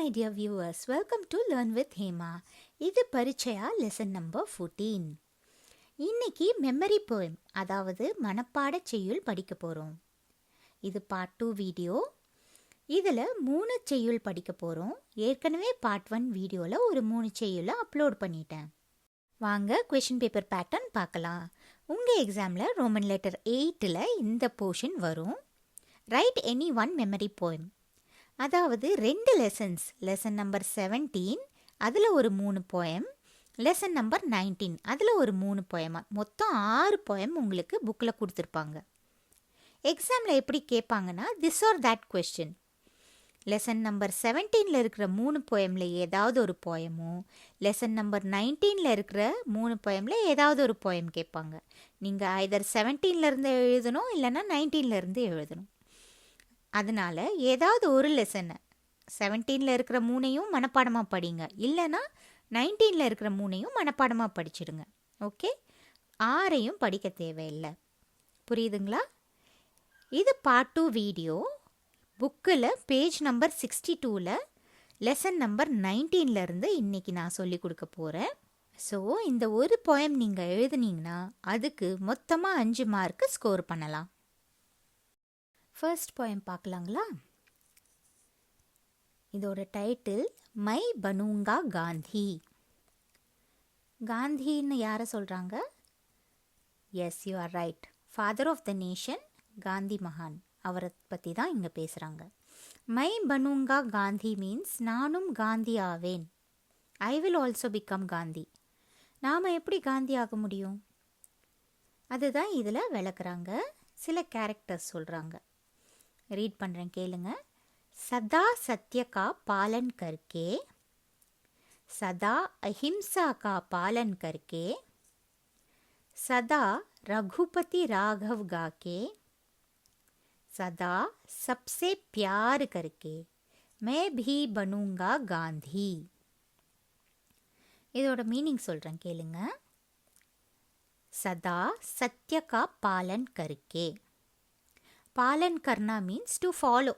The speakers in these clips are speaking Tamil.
my dear viewers, welcome to Learn with Hema. இது Parichaya lesson number 14. இன்னைக்கு மெமரி போயம், அதாவது மனப்பாட செய்யுள் படிக்க போகிறோம். இது பார்ட் 2 வீடியோ. இதில் 3 செய்யுள் படிக்க போகிறோம். ஏற்கனவே பார்ட் 1 வீடியோவில் ஒரு 3 செய்யுளை அப்லோட் பண்ணிட்டேன். வாங்க கொஷின் பேப்பர் பேட்டர்ன் பார்க்கலாம். உங்கள் எக்ஸாமில் ரோமன் லெட்டர் 8ல் இந்த போர்ஷன் வரும். Right any one memory poem. அதாவது 2 லெசன்ஸ், லெசன் நம்பர் 17 அதில் ஒரு 3 போயம், லெசன் நம்பர் 19 அதில் ஒரு 3 போயமா, மொத்தம் 6 போயம் உங்களுக்கு புக்கில் கொடுத்துருப்பாங்க. எக்ஸாமில் எப்படி கேட்பாங்கன்னா, this or that question. Lesson number 17ல் இருக்கிற 3 போயமில் ஏதாவது ஒரு போயமும், லெசன் நம்பர் 19ல் இருக்கிற 3 போயமில் ஏதாவது ஒரு போயம் கேட்பாங்க. நீங்கள் ஐதர் 17லேருந்து எழுதணும், இல்லைன்னா 19லேருந்து எழுதணும். அதனால் ஏதாவது ஒரு லெசனை 17ல் இருக்கிற 3ஐயும் மனப்பாடமாக படிங்க, இல்லைன்னா 19ல் இருக்கிற 3ஐயும் மனப்பாடமாக படிச்சிடுங்க. ஓகே, 6ஐயும் படிக்க தேவையில்லை. புரியுதுங்களா? இது பார்ட் 2 வீடியோ. புக்கில் பேஜ் நம்பர் 62ல் லெசன் நம்பர் 19லேருந்து இன்றைக்கி நான் சொல்லி கொடுக்க போகிறேன். ஸோ இந்த ஒரு போயம் நீங்கள் எழுதுனீங்கன்னா அதுக்கு மொத்தமாக 5 மார்க்கு ஸ்கோர் பண்ணலாம். ஃபர்ஸ்ட் போயம் பார்க்கலாங்களா? இதோட டைட்டில் மை பனூங்கா காந்தி. காந்தின்னு யாரை சொல்கிறாங்க? Yes, you are right. Father of the nation, Gandhi மகான், அவரை பற்றி தான் இங்கே பேசுகிறாங்க. மை பனூங்கா காந்தி மீன்ஸ் நானும் காந்தி ஆவேன். ஐ வில் ஆல்சோ பிகம் காந்தி. நாம் எப்படி காந்தி ஆக முடியும்? அதுதான் இதில் விளக்குறாங்க. சில கேரக்டர்ஸ் சொல்கிறாங்க. ரீட் பண்ணுறேன், கேளுங்க. சதா சத்ய கா பாலன் கர்கே, சதா அஹிம்சா கா பாலன் கர்கே, சதா ரகுபதி ராகவ் காக்கே, சதா சப்சே பியார் கர்கே மே भी बनूंगा காந்தி. இதோட மீனிங் சொல்கிறேன், கேளுங்க. சதா சத்ய கா பாலன் கர்கே. பாலன் கர்னா மீன்ஸ் டு ஃபாலோ,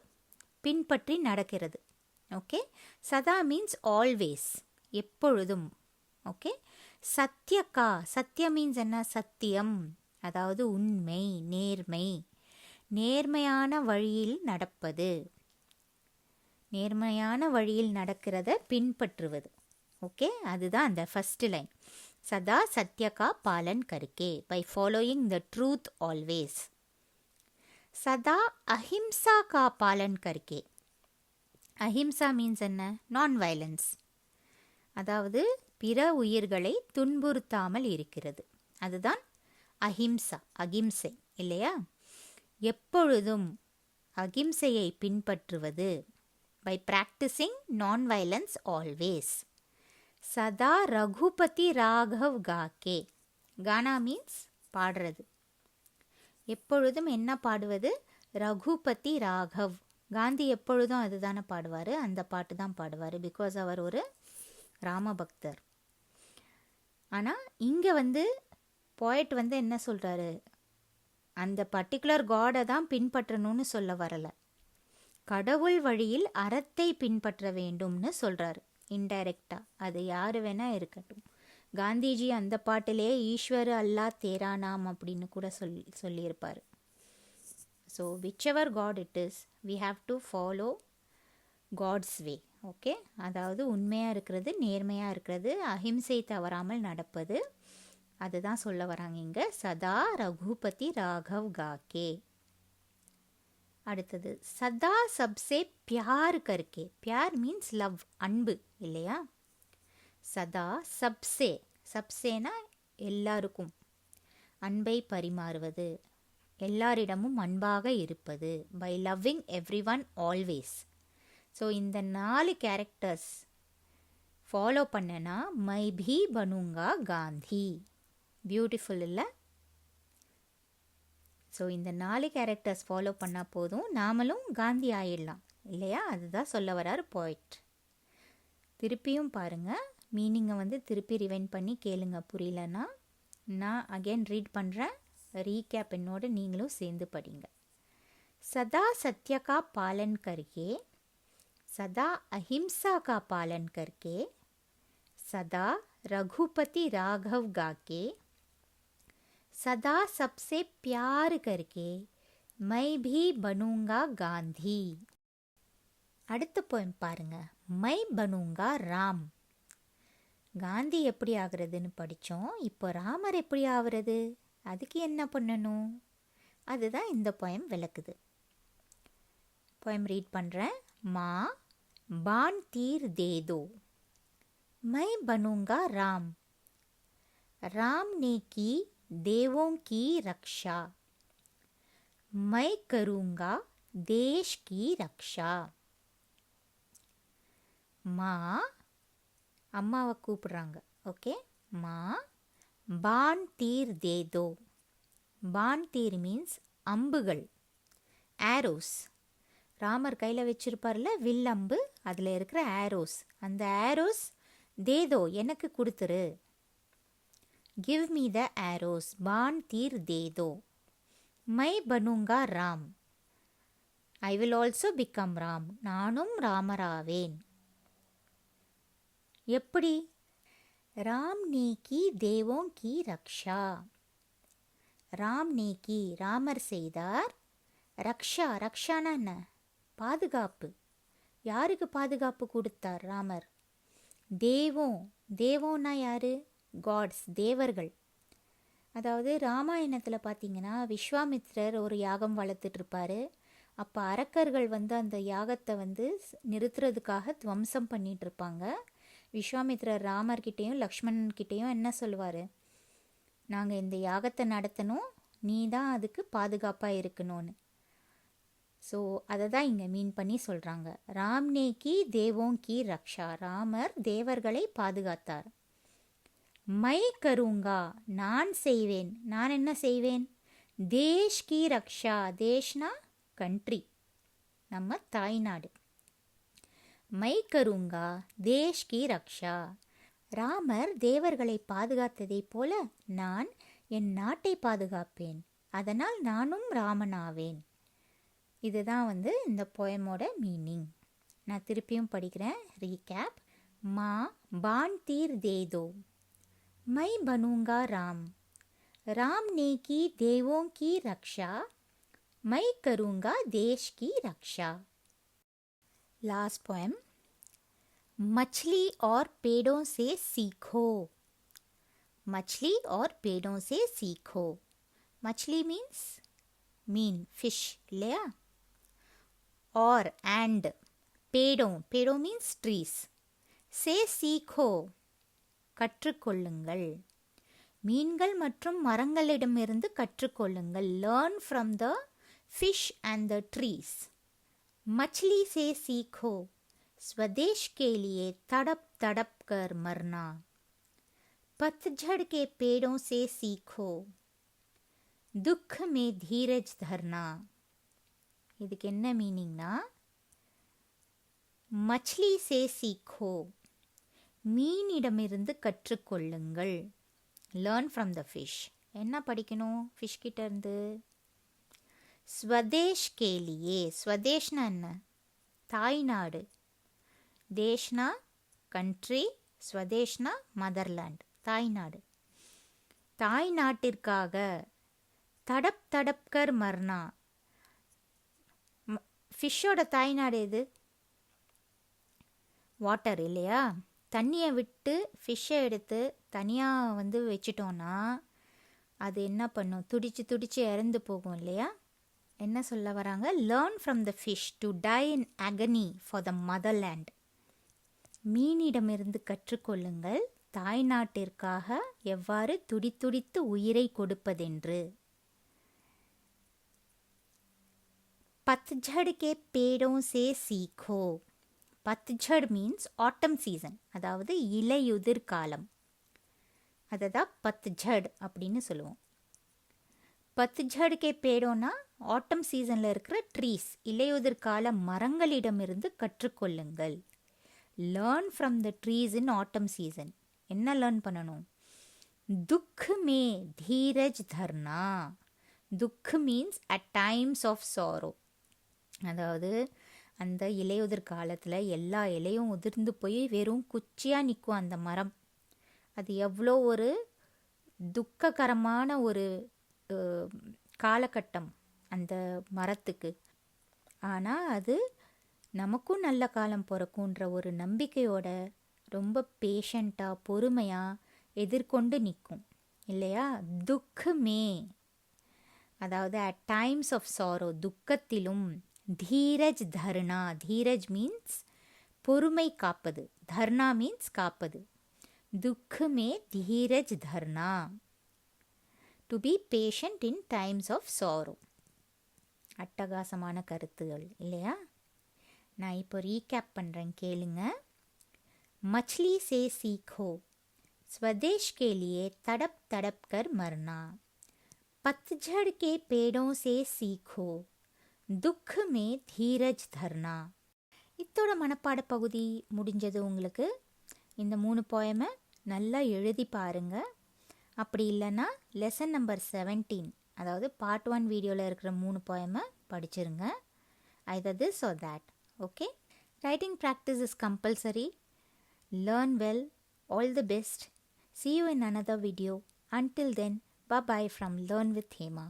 பின்பற்றி நடக்கிறது. ஓகே, சதா மீன்ஸ் ஆல்வேஸ், எப்பொழுதும். ஓகே, சத்யக்கா, சத்ய மீன்ஸ் என்ன? சத்தியம், அதாவது உண்மை, நேர்மை, நேர்மையான வழியில் நடப்பது, நேர்மையான வழியில் நடக்கிறத பின்பற்றுவது. ஓகே, அதுதான் அந்த ஃபர்ஸ்ட் லைன். சதா சத்யக்கா பாலன் கர்கே, by following the truth always. சதா அஹிம்சா கா பாலன் கர்கே. அஹிம்சா மீன்ஸ் என்ன? நான் வயலன்ஸ், அதாவது பிற உயிர்களை துன்புறுத்தாமல் இருக்கிறது. அதுதான் அஹிம்சா, அகிம்சை இல்லையா? எப்பொழுதும் அகிம்சையை பின்பற்றுவது, by practising non violence always. சதா ரகுபதி ராகவ் காக்கே. கானா மீன்ஸ் பாடுறது. எப்பொழுதும் என்ன பாடுவது? ரகுபதி ராகவ். காந்தி எப்பொழுதும் அதுதானே பாடுவார், அந்த பாட்டு தான் பாடுவார். பிகாஸ் அவர் ஒரு ராமபக்தர். ஆனால் இங்கே போய்ட் என்ன சொல்கிறாரு? அந்த பர்டிகுலர் காடை தான் பின்பற்றணும்னு சொல்ல வரலை, கடவுள் வழியில் அறத்தை பின்பற்ற வேண்டும்னு சொல்கிறாரு இன்டைரக்டாக. அது யார் வேணால் இருக்கட்டும். காந்திஜி அந்த பாட்டிலே ஈஸ்வர் அல்லா தேரா நாம் அப்படின்னு கூட சொல்லியிருப்பார். So whichever God it is, we have to follow God's way. Okay, அதாவது உண்மையாக இருக்கிறது, நேர்மையாக இருக்கிறது, அஹிம்சை தவறாமல் நடப்பது, அதுதான் சொல்ல வராங்க இங்கே. சதா ரகுபதி ராகவ் காக்கே. அடுத்தது சதா சப்சே பியார் கர்கே. பியார் மீன்ஸ் லவ், அன்பு இல்லையா? சதா சப்சே, சப்சேனா எல்லாருக்கும், அன்பை பரிமாறுவது, எல்லாரிடமும் அன்பாக இருப்பது, by loving everyone always. So இந்த 4 கேரக்டர்ஸ் ஃபாலோ பண்ணனா மை भी बनूंगा காந்தி. பியூட்டிஃபுல் இல்லை? ஸோ இந்த 4 கேரக்டர்ஸ் ஃபாலோ பண்ணால் போதும், நாமளும் காந்தி ஆயிடலாம் இல்லையா? அதுதான் சொல்ல வரார் போய்ட். திருப்பியும் பாருங்கள், மீனிங்கை திருப்பி ரிவைண்ட் பண்ணி கேளுங்க. புரியலன்னா நான் அகெயின் ரீட் பண்ணுறேன், ரீகேப் என்னோட நீங்களும் சேர்ந்து படிங்க. சதா சத்ய கா பாலன் கர்கே, सदा अहिंसा का पालन करके, सदा रघुपति राघव गाके, सदा सबसे प्यार करके मैं भी बनूंगा गांधी. அடுத்த போயம் பாருங்க. மை பனூங்கா ராம். காந்தி எப்படி ஆகுறதுன்னு படித்தோம். இப்போ ராமர் எப்படி ஆகுறது, அதுக்கு என்ன பண்ணணும், அதுதான் இந்த போயம் விளக்குது. போயம் ரீட் பண்ணுறேன். மா बाण तीर दे दो, मैं बनूंगा राम. राम ने की देवों की रक्षा, मैं करूंगा देश की रक्षा. மா அம்மாவை கூப்பிடுறாங்க. ஓகே. மா பான் தீர் தேதோ. பான் தீர் மீன்ஸ் அம்புகள், ஆரோஸ். ராமர் கையில் வச்சிருப்பார்ல வில் அம்பு, அதில் இருக்கிற ஆரோஸ். அந்த ஆரோஸ் தேதோ எனக்கு கொடுத்துரு. Give me the arrows. பான் தீர் தேதோ. மை பனூங்கா Ram. I will also become Ram. நானும் ராமராவேன். எப்படி? ராம் நேக்கி தேவோं की ரக்ஷா. ராம் நேக்கி ராமர் செய்தார். ரக்ஷா, ரக்ஷானா என்ன? பாதுகாப்பு. யாருக்கு பாதுகாப்பு கொடுத்தார் ராமர்? தேவோம். தேவோன்னா யாரு? காட்ஸ், தேவர்கள். அதாவது ராமாயணத்தில் பார்த்தீங்கன்னா விஸ்வாமித்ரர் ஒரு யாகம் வளர்த்துட்டு இருப்பார். அப்போ அரக்கர்கள் அந்த யாகத்தை நிறுத்துறதுக்காக துவம்சம் பண்ணிட்டு இருப்பாங்க. விஸ்வாமித்ரர் ராமர்கிட்டையும் லக்ஷ்மணன்கிட்டையும் என்ன சொல்லுவார்? நாங்கள் இந்த யாகத்தை நடத்தணும், நீ தான் அதுக்கு பாதுகாப்பாக இருக்கணும்னு. ஸோ அதை தான் இங்கே மீன் பண்ணி சொல்கிறாங்க. ராம் நேக்கி தேவோं की ரக்ஷா. ராமர் தேவர்களை பாதுகாத்தார். மை கருங்கா, நான் செய்வேன். நான் என்ன செய்வேன்? தேஷ் கி ரக்ஷா. தேஷ்னா கண்ட்ரி, நம்ம தாய்நாடு. மை கருங்கா தேஷ் கி ரக்ஷா. ராமர் தேவர்களை பாதுகாத்ததை போல நான் என் நாட்டை பாதுகாப்பேன். அதனால் நானும் ராமனாவேன். இதுதான் இந்த போயமோட மீனிங். நான் திருப்பியும் படிக்கிறேன். ரீகேப். மா பான் தீர் தேதோ, மை பனூங்கா ராம். ராம் ने की देवों की रक्षा, मैं करूँगा देश की रक्षा. Last poem. मछली और पेड़ों से सीखो. मछली और पेड़ों से सीखो. मछली मीन्स मीन, फिश இல்லையா? और and पेड़ों, पेड़ों means trees. से सीखो, கற்றுக்கொள்ளுங்கள். மீன்கள் மற்றும் மரங்களிடமிருந்து கற்றுக்கொள்ளுங்கள். learn from the fish and the trees. मछली से सीखो, स्वदेश के लिए तड़प तड़प कर मरना. पतझड़ के पेड़ों से सीखो, दुख में धीरज धरना. இதுக்கு என்ன மீனிங்னா, மச்லி சே சீக்கோ, மீனிடமிருந்து கற்றுக்கொள்ளுங்கள். Learn from the fish. என்ன படிக்கணும் ஃபிஷ் கிட்ட இருந்து? ஸ்வதேஷ் கேலியே. ஸ்வதேஷ்னா என்ன? தாய்நாடு. தேஷ்னா கண்ட்ரி, ஸ்வதேஷ்னா மதர்லேண்ட், தாய்நாடு. தாய்நாட்டிற்காக தடப் தடப்கர் மர்னா. ஃபிஷ்ஷோட தாய்நாடு எது? வாட்டர் இல்லையா? தண்ணியை விட்டு ஃபிஷ்ஷை எடுத்து தனியாக வச்சிட்டோன்னா அது என்ன பண்ணும்? துடிச்சு துடிச்சு இறந்து போகும் இல்லையா? என்ன சொல்ல வராங்க? Learn from the fish to die in agony for the motherland. மீனிடமிருந்து கற்றுக்கொள்ளுங்கள், தாய்நாட்டிற்காக எவ்வாறு துடித்துடித்து உயிரை கொடுப்பதென்று. पतझड़ के पेड़ों से सीखो. பத்ஜட் மீன்ஸ் ஆட்டம் சீசன், அதாவது இலையுதிர் காலம். அதை தான் பத்ஜட் அப்படின்னு சொல்லுவோம். பத்ஜட் கே பேடோனா ஆட்டம் சீசனில் இருக்கிற ட்ரீஸ், இலையுதிர் கால மரங்களிடமிருந்து கற்றுக்கொள்ளுங்கள். Learn from the trees in autumn season. என்ன லேர்ன் பண்ணணும்? துக் மே தீரஜ் தர்னா. துக் means at times of sorrow, அதாவது அந்த இலையுதிர் காலத்தில் எல்லா இலையும் உதிர்ந்து போய் வெறும் குச்சியாக நிற்கும் அந்த மரம். அது எவ்வளோ ஒரு துக்ககரமான ஒரு காலகட்டம் அந்த மரத்துக்கு. ஆனால் அது நமக்கும் நல்ல காலம் பிறக்குன்ற ஒரு நம்பிக்கையோட ரொம்ப பேஷண்ட்டாக பொறுமையாக எதிர்கொண்டு நிற்கும் இல்லையா? துக்கமே, அதாவது அட் டைம்ஸ் ஆஃப் சாரோ, துக்கத்திலும் தீரஜ் தர்ணா, தீரஜ் மீன்ஸ் பொறுமை காப்பது, தர்ணா மீன்ஸ் காப்பது. துக்கமே தீரஜ் தர்ணா, to be patient in times of sorrow. அட்டகாசமான கருத்துகள் இல்லையா? நான் இப்போ ரீகேப் பண்ணுறேன், கேளுங்க. मछली से सीखो, स्वदेश के लिए तड़प तड़प कर मरना, पतझड़ के पेड़ों से सीखो, दुख में धीरज धरना. இத்தோட மனப்பாட பகுதி முடிஞ்சது உங்களுக்கு. இந்த 3 போயமை நல்லா எழுதி பாருங்க. அப்படி இல்லைன்னா லெசன் நம்பர் 17, அதாவது பார்ட் 1 வீடியோவில் இருக்கிற 3 போயமை படிச்சிருங்க. either this or that. Okay? Writing practice is compulsory. Learn well. All the best. See you in another video. Until then, bye-bye from Learn with Hema.